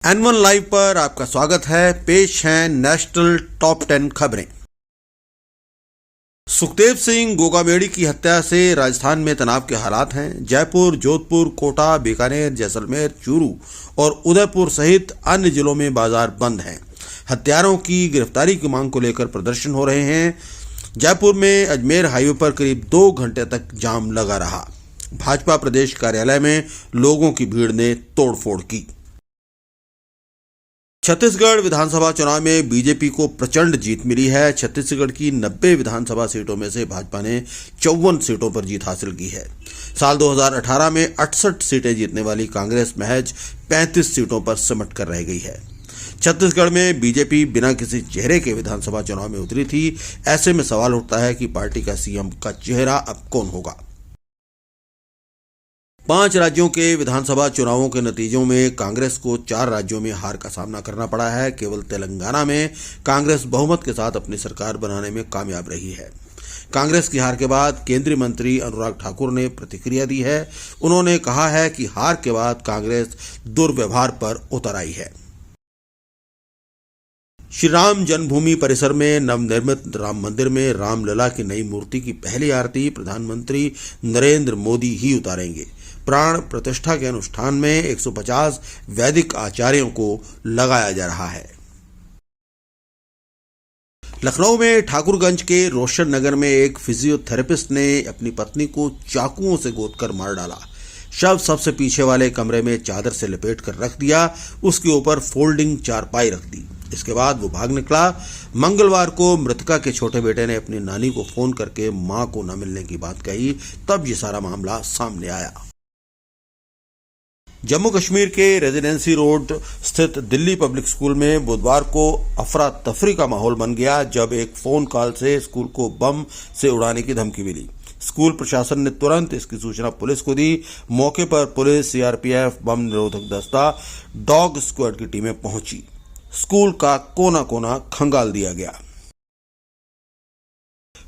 N1 live पर आपका स्वागत है। पेश हैं नेशनल टॉप 10 खबरें। सुखदेव सिंह गोगामेड़ी की हत्या से राजस्थान में तनाव के हालात हैं। जयपुर, जोधपुर, कोटा, बीकानेर, जैसलमेर, चूरू और उदयपुर सहित अन्य जिलों में बाजार बंद हैं। हत्यारों की गिरफ्तारी की मांग को लेकर प्रदर्शन हो रहे हैं। जयपुर में अजमेर हाईवे पर करीब 2 घंटे तक जाम लगा रहा। भाजपा प्रदेश कार्यालय में लोगों की भीड़ ने तोड़फोड़ की। छत्तीसगढ़ विधानसभा चुनाव में बीजेपी को प्रचंड जीत मिली है। छत्तीसगढ़ की 90 विधानसभा सीटों में से भाजपा ने 54 सीटों पर जीत हासिल की है। साल 2018 में 68 सीटें जीतने वाली कांग्रेस महज 35 सीटों पर सिमट कर रह गई है। छत्तीसगढ़ में बीजेपी बिना किसी चेहरे के विधानसभा चुनाव में उतरी थी। ऐसे में सवाल उठता है कि पार्टी का सीएम का चेहरा अब कौन होगा। 5 राज्यों के विधानसभा चुनावों के नतीजों में कांग्रेस को 4 राज्यों में हार का सामना करना पड़ा है। केवल तेलंगाना में कांग्रेस बहुमत के साथ अपनी सरकार बनाने में कामयाब रही है। कांग्रेस की हार के बाद केंद्रीय मंत्री अनुराग ठाकुर ने प्रतिक्रिया दी है। उन्होंने कहा है कि हार के बाद कांग्रेस दुर्व्यवहार पर उतर आई है। श्री राम जन्मभूमि परिसर में नवनिर्मित राम मंदिर में रामलला की नई मूर्ति की पहली आरती प्रधानमंत्री नरेंद्र मोदी ही उतारेंगे। प्राण प्रतिष्ठा के अनुष्ठान में 150 वैदिक आचार्यों को लगाया जा रहा है। लखनऊ में ठाकुरगंज के रोशन नगर में एक फिजियोथेरेपिस्ट ने अपनी पत्नी को चाकुओं से गोदकर मार डाला। शव सबसे पीछे वाले कमरे में चादर से लपेट कर रख दिया। उसके ऊपर फोल्डिंग चारपाई रख दी। इसके बाद वो भाग निकला। मंगलवार को मृतका के छोटे बेटे ने अपनी नानी को फोन करके मां को न मिलने की बात कही। तब ये सारा मामला सामने आया। जम्मू कश्मीर के रेजिडेंसी रोड स्थित दिल्ली पब्लिक स्कूल में बुधवार को अफरा तफरी का माहौल बन गया जब एक फोन कॉल से स्कूल को बम से उड़ाने की धमकी मिली। स्कूल प्रशासन ने तुरंत इसकी सूचना पुलिस को दी। मौके पर पुलिस, सीआरपीएफ, बम निरोधक दस्ता, डॉग स्क्वाड की टीमें पहुंची। स्कूल का कोना कोना खंगाल दिया गया।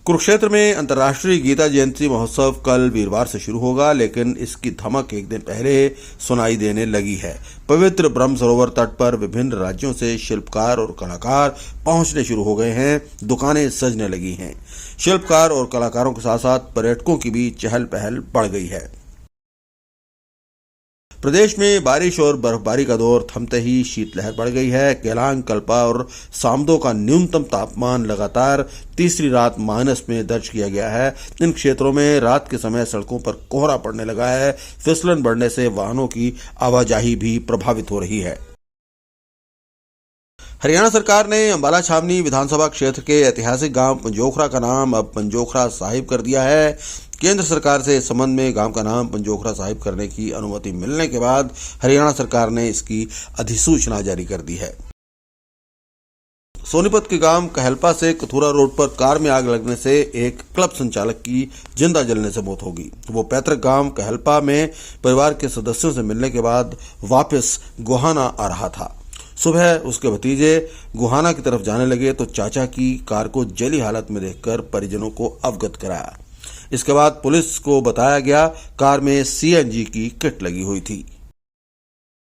कुरुक्षेत्र में अंतर्राष्ट्रीय गीता जयंती महोत्सव कल वीरवार से शुरू होगा, लेकिन इसकी धमक एक दिन पहले सुनाई देने लगी है। पवित्र ब्रह्म सरोवर तट पर विभिन्न राज्यों से शिल्पकार और कलाकार पहुंचने शुरू हो गए हैं। दुकानें सजने लगी हैं। शिल्पकार और कलाकारों के साथ साथ पर्यटकों की भी चहल पहल बढ़ गई है। प्रदेश में बारिश और बर्फबारी का दौर थमते ही शीतलहर बढ़ गई है। केलांग, कल्पा और सामदो का न्यूनतम तापमान लगातार तीसरी रात माइनस में दर्ज किया गया है। इन क्षेत्रों में रात के समय सड़कों पर कोहरा पड़ने लगा है। फिसलन बढ़ने से वाहनों की आवाजाही भी प्रभावित हो रही है। हरियाणा सरकार ने अंबाला छावनी विधानसभा क्षेत्र के ऐतिहासिक गांव पंजोखरा का नाम अब पंजोखरा साहिब कर दिया है। केंद्र सरकार से इस संबंध में गांव का नाम पंजोखरा साहिब करने की अनुमति मिलने के बाद हरियाणा सरकार ने इसकी अधिसूचना जारी कर दी है। सोनीपत के गांव कहलपा से कथुरा रोड पर कार में आग लगने से एक क्लब संचालक की जिंदा जलने से मौत हो गई। वो पैतृक गांव कहलपा में परिवार के सदस्यों से मिलने के बाद वापस गोहाना आ रहा था। सुबह उसके भतीजे गोहाना की तरफ जाने लगे तो चाचा की कार को जली हालत में देखकर परिजनों को अवगत कराया। इसके बाद पुलिस को बताया गया। कार में सीएनजी की किट लगी हुई थी।